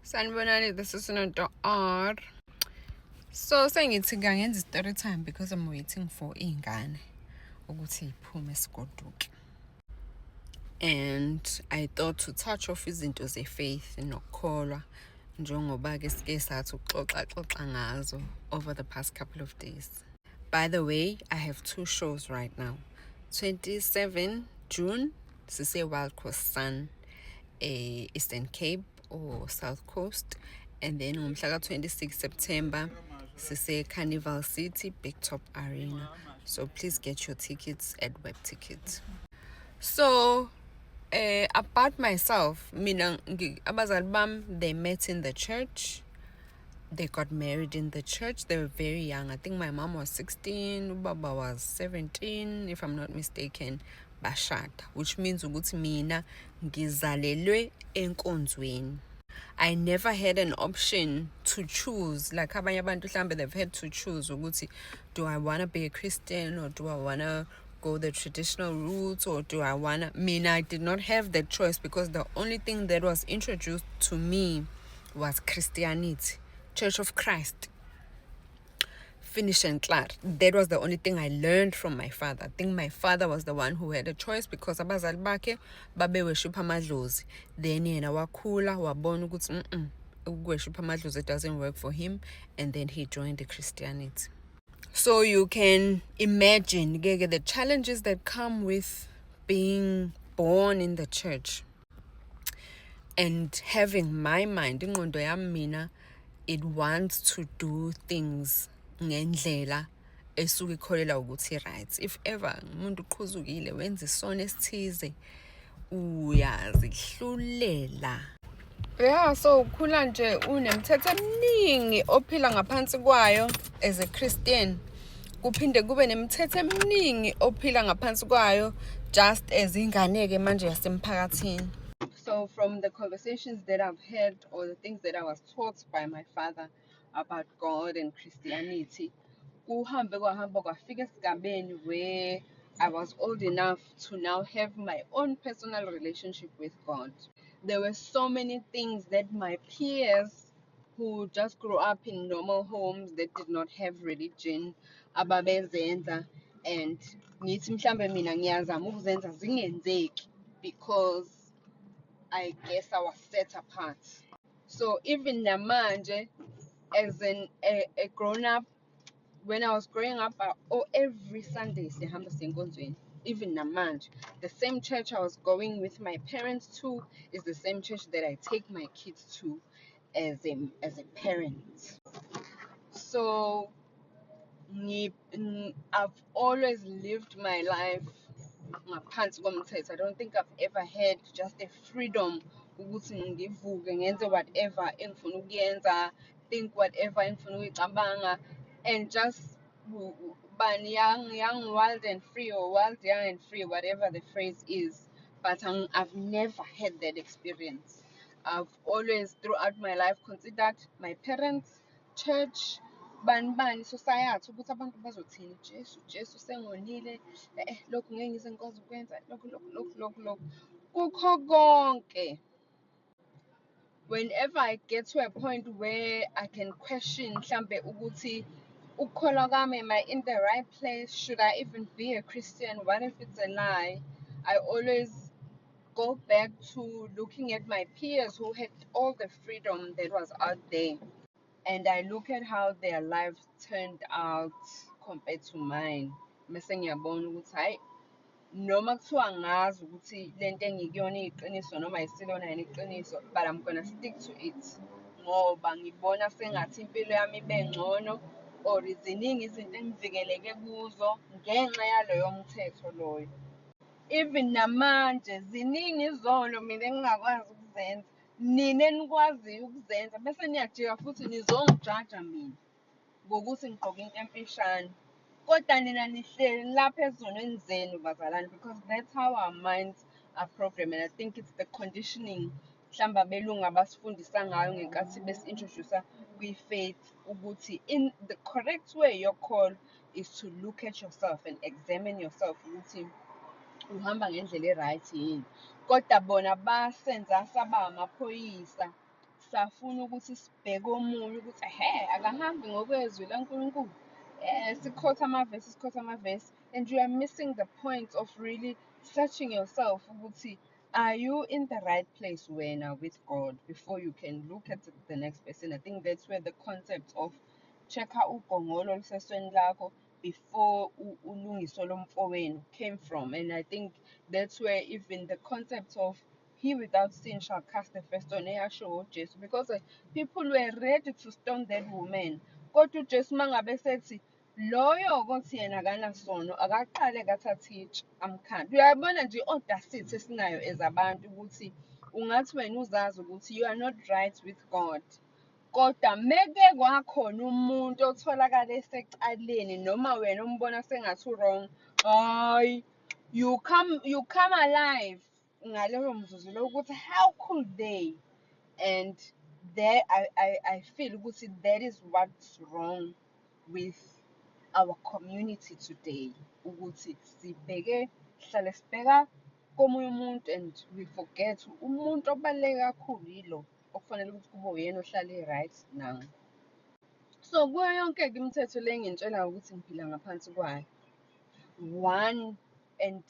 Sanibonani, this is Noto R. So sengithi kangenza story time because I'm waiting for ingane ukuthi iphume esigoduke. And I thought to touch off izinto ze-faith nokukholwa njengoba ke sike sathi ukuxoxa ngazo over the past couple of days. By the way, I have 2 shows right now. 27 June, Sise Wild Coast Sun, Eastern Cape or South Coast, and then on 26 September, Sise Carnival City, Big Top Arena. So please get your tickets at Web Tickets. So about myself, mina abazali bam, they met in the church. They got married in the church. They were very young. I think my mom was 16, Baba was 17, if I'm not mistaken. Bashada, which means ukuthi mina ngizalelwe enkonzweni. I never had an option to choose. Like abanye abantu mhlambe they've had to choose ukuthi do I want to be a Christian or do I want to go the traditional route or do I want to... Mina, I did not have that choice because the only thing that was introduced to me was Christianity. Church of Christ. Finish and clear. That was the only thing I learned from my father. I think my father was the one who had a choice because abazali bakhe babe worship amadlozi. Then yena wakhula wabona ukuthi worship amadlozi, it doesn't work for him, and then he joined the Christianity. So you can imagine the challenges that come with being born in the church and having my mind, ingqondo yami mina, it wants to do things ngendlela esuke ikholela ukuthi right. If ever umuntu uqhuzukile wenza isono esithize uyazihlulela. Yeah, so ukhula nje unemthetho eminingi ophila ngaphansi kwayo as a Christian. Kuphinde kube nemithetho eminingi ophila ngaphansi kwayo just as inganeke manje yasemphakathini. So from the conversations that I've had or the things that I was taught by my father about God and Christianity, kuhambe kwafika esigabeni where I was old enough to now have my own personal relationship with God. There were so many things that my peers who just grew up in normal homes that did not have religion ababezenza, and ngithi mhlambe mina ngiyazama ukuzenza zingenzeki because I guess I was set apart. So even namanje, as a grown up, when I was growing up, every Sunday sihamba senkonzweni. Even namanje, the same church I was going with my parents to is the same church that I take my kids to as a parent. So I've always lived my life ngaphansi komthetho. I don't think I've ever had just a freedom ukuthi ngivuke ngenze whatever engifuna ukuyenza, think whatever engifuna ukuyicabanga, and just young, wild and free, or wild, young and free, whatever the phrase is. But I've never had that experience. I've always throughout my life considered my parents, church, bani society ukuthi abantu bazothini, Jesu sengonile, lokhu ngeke ngize ngikwazi ukwenza lokhu kukho konke. Whenever I get to a point where I can question mhlambe ukuthi ukukholwa kwami, am I in the right place? Should I even be a Christian? What if it's a lie? I always go back to looking at my peers who had all the freedom that was out there, and I look at how their lives turned out compared to mine. Mese ngiyabona ukuthi hayi, noma kuthiwa ngazi ukuthi lento engikuyona iyiqiniso noma ayisilona yini iqiniso, but I'm gonna stick to it ngoba ngibona sengathi impilo yami ibe ngcono, or ziningi izinto engivikeleke kuzo ngenxa yaloyo mthetho loyo. Even namanje ziningi izono mina engingakwazi ukuzenza, nina enikwaziyo ukuzenza, bese niyajika futhi nizongijaja mina ngokuthi ngigqoke into emfishane. Kodwa nina nihleli lapha ezonweni zenu bazalwane, because that's how our minds are programmed, and I think it's the conditioning mhlawumbe abelungu abasifundisa ngayo ngenkathi besi-introduce kwi-faith ukuthi in the correct way your call is to look at yourself and examine yourself ukuthi uhamba ngendlela e-right yini. Kodwa bona basenza saba amaphoyisa, safuna ukuthi sibheke omunye ukuthi akahambi ngokwezwi laNkulunkulu. Sikhotha amavesi, and you are missing the point of really searching yourself ukuthi are you in the right place wena with God before you can look at the next person. I think that's where the concept of check-a ugongolo olusesweni lakho before ulungiso lomfowenu came from. And I think that's where even the concept of he without sin shall cast the first stone eyasho uJesu, because people were ready to stone that woman. Kodwa uJesu mangabe sethi loyo kothi yena akanasono akaqale kathathe amkhanda. Uyabona nje i-audacity esinayo as abantu ukuthi ungathi wena uzazi ukuthi you are not right with God, kodwa meke kwakhona umuntu otholakala esecaleni noma wena umbona sengathi wrong, hayi you come alive ngaleyo mzuzu lo ukuthi how could they. And there I feel ukuthi that is what's wrong with our community today, ukuthi sibheke hlale sibheka komunye umuntu and we forget umuntu obaluleke kakhulu yilo okufanele ukuthi kube uyena ohlale right now. So kuyo yonke-ke imithetho le engintshela ukuthi ngiphila ngaphansi kwayo, one,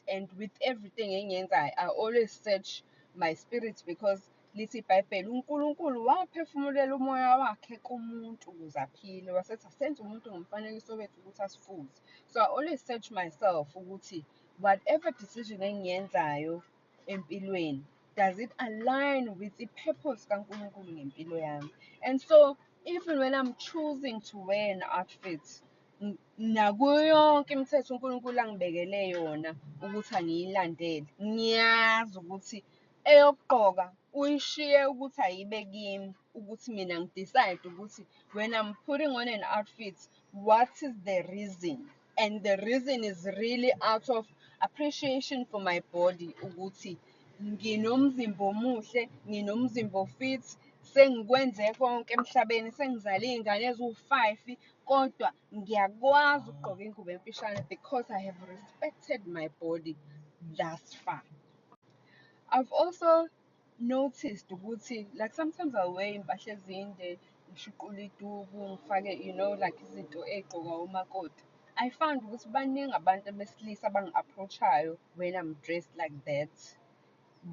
and with everything engiyenzayo I always search my spirit, because lithi iBhayibheli uNkulunkulu waphefumulela umoya wakhe kumuntu ukuze aphile, wasethi asenze umuntu ngomfanekiso wethu ukuthi asifuze. So I always search myself ukuthi whatever decision engiyenzayo empilweni, does it align with the purpose kaNkulunkulu ngempilo yami? And so even when I'm choosing to wear an outfit, nakuyo yonke imithetho uNkulunkulu angibekele yona ukuthi angiyilandele, ngiyazi ukuthi eyokugqoka uyishiye ukuthi ayibe kimi, ukuthi mina ngidecide ukuthi when I'm putting on an outfit, what is the reason? And the reason is really out of appreciation for my body, ukuthi nginomzimba omuhle, nginomzimba ofit, sengikwenze konke emhlabeni, sengizale iy'ngane eziwu-5, kodwa ngiyakwazi ukugqoka ingubo emfishane because I have respected my body thus far. I've also noticed ukuthi like sometimes I'll wear impahla ezinde, ngishuqule iduku, ngifake like izinto ey'gqokwa umakoti. I found ukuthi baningi abantu besilisa abangi-approach-ayo when I'm dressed like that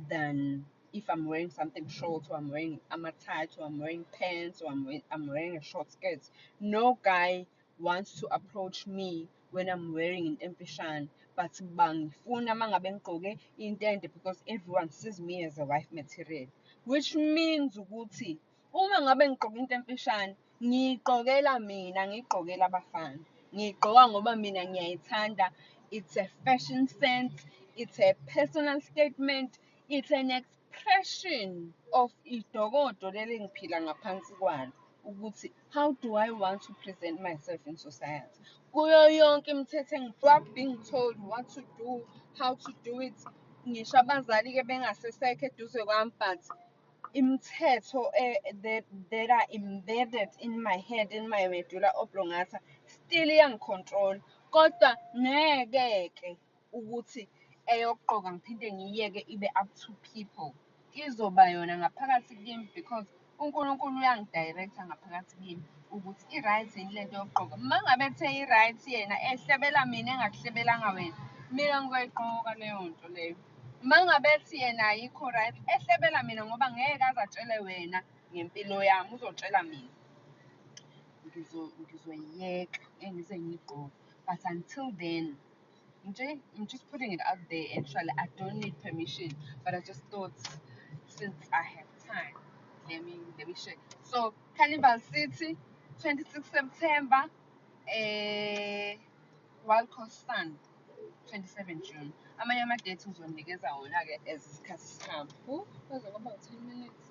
than if I'm wearing something short, or I'm wearing tight, or I'm wearing pants, or I'm wearing a short skirt. No guy wants to approach me when I'm wearing into emfishane, but bangifuna mangabe ngigqoke into ende because everyone sees me as a wife material, which means ukuthi uma ngabe ngigqoke into emfishane ngiyigqokela mina, ngiyigqokela abafana, ngiyigqoka ngoba mina ngiyayithanda. It's a fashion sense, it's a personal statement, it's an expression of idokodo leli ngiphila ngaphansi kwalo, ukuthi how do I want to present myself in society. Kuyo yonke imithetho engibheka being told what to do, how to do it. Ngisho abazali-ke bengasesekho eduze kwami, but imithetho that are embedded in my head, in my medulla oblongata, still iyangicontrol. Kodwa ngeke-ke ukuthi eyokugqoka ngiphinde ngiyiyeke ibe up to people, izoba yona ngaphakathi kimi, because uNkulunkulu uyangidirector ngaphakathi kimi ukuthi i-right yini lento yokugqoka. Uma ngabe ethe i-right yena ehlebela mina engakuhlebelanga wena, mina ngizoyigqoka leyo nto leyo. Uma ngabe ethi yena ayikho right, ehlebela mina ngoba ngeke aze atshele wena ngempilo yami, uzotshela mina, ngizoyiyeka engize ngiyigqoke. But until then, I'm just putting it out there. Actually, I don't need permission, but I just thought since I have time, let me share. So Carnival City, 26 September, Wild Coast Sun, 27 June. Amanye ama-dates ngizonikeza wona-ke as isikhathi sihamba. Kuzoba about 10 minutes.